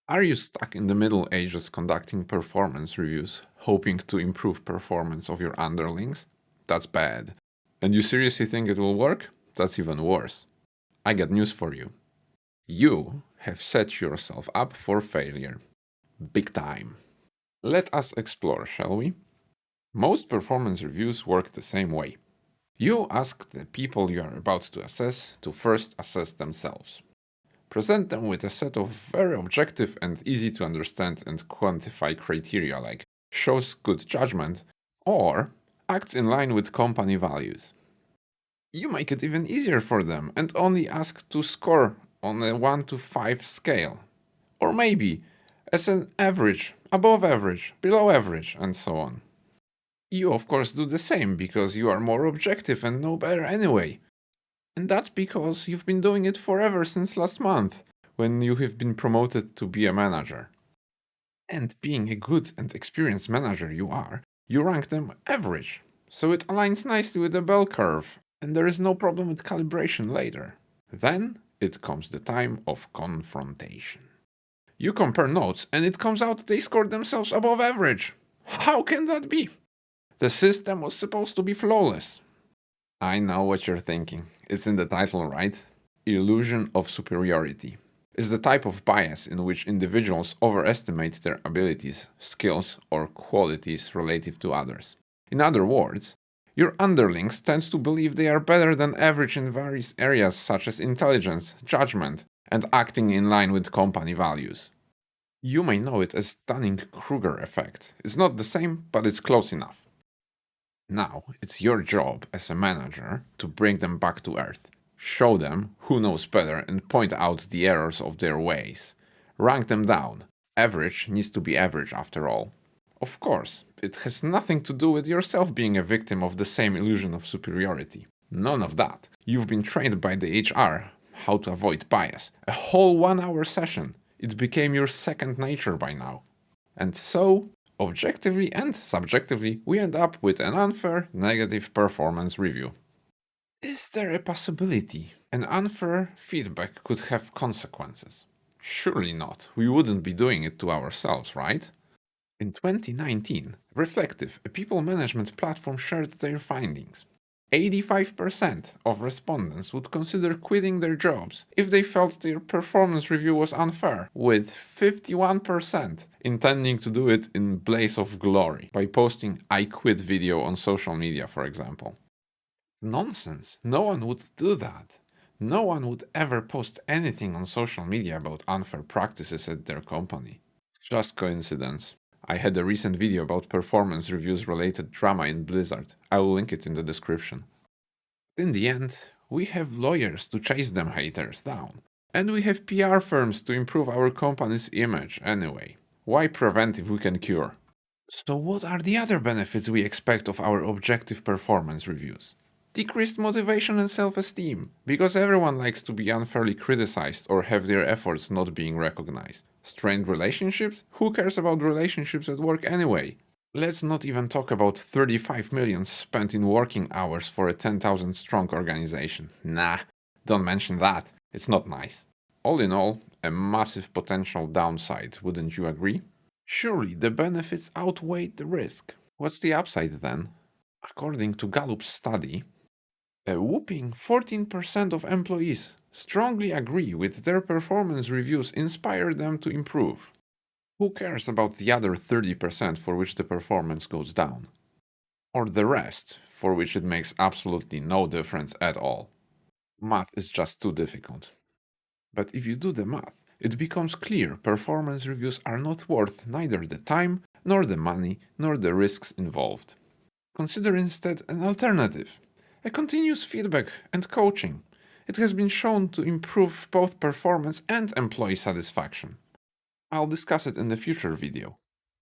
Are you stuck in the Middle Ages conducting performance reviews, hoping to improve performance of your underlings? That's bad. And you seriously think it will work? That's even worse. I got news for you. You have set yourself up for failure. Big time. Let us explore, shall we? Most performance reviews work the same way. You ask the people you are about to assess to first assess themselves. Present them with a set of very objective and easy to understand and quantify criteria like shows good judgment or acts in line with company values. You make it even easier for them and only ask to score on a 1 to 5 scale. Or maybe as an average, above average, below average, and so on. You of course do the same because you are more objective and know better anyway. And that's because you've been doing it forever since last month, when you have been promoted to be a manager. And being a good and experienced manager you rank them average. So it aligns nicely with the bell curve, and there is no problem with calibration later. Then it comes the time of confrontation. You compare notes, and it comes out they scored themselves above average. How can that be? The system was supposed to be flawless. I know what you're thinking. It's in the title, right? Illusion of Superiority is the type of bias in which individuals overestimate their abilities, skills, or qualities relative to others. In other words, your underlings tend to believe they are better than average in various areas such as intelligence, judgment, and acting in line with company values. You may know it as Dunning-Kruger effect. It's not the same, but it's close enough. Now, it's your job as a manager to bring them back to earth. Show them who knows better and point out the errors of their ways. Rank them down. Average needs to be average after all. Of course, it has nothing to do with yourself being a victim of the same illusion of superiority. None of that. You've been trained by the HR how to avoid bias. A whole 1 hour session. It became your second nature by now. And so, objectively and subjectively, we end up with an unfair negative performance review. Is there a possibility an unfair feedback could have consequences? Surely not. We wouldn't be doing it to ourselves, right? In 2019, Reflective, a people management platform, shared their findings. 85% of respondents would consider quitting their jobs if they felt their performance review was unfair, with 51% intending to do it in blaze of glory by posting "I quit" video on social media, for example. Nonsense. No one would do that. No one would ever post anything on social media about unfair practices at their company. Just coincidence. I had a recent video about performance reviews related drama in Blizzard. I will link it in the description. In the end, we have lawyers to chase them haters down. And we have PR firms to improve our company's image anyway. Why prevent if we can cure? So what are the other benefits we expect of our objective performance reviews? Decreased motivation and self-esteem, because everyone likes to be unfairly criticized or have their efforts not being recognized. Strained relationships? Who cares about relationships at work anyway? Let's not even talk about 35 million spent in working hours for a 10,000 strong organization. Nah, don't mention that. It's not nice. All in all, a massive potential downside, wouldn't you agree? Surely the benefits outweigh the risk. What's the upside then? According to Gallup's study, a whopping 14% of employees strongly agree with their performance reviews inspire them to improve. Who cares about the other 30% for which the performance goes down? Or the rest, for which it makes absolutely no difference at all? Math is just too difficult. But if you do the math, it becomes clear performance reviews are not worth neither the time, nor the money, nor the risks involved. Consider instead an alternative. A continuous feedback and coaching. It has been shown to improve both performance and employee satisfaction. I'll discuss it in a future video.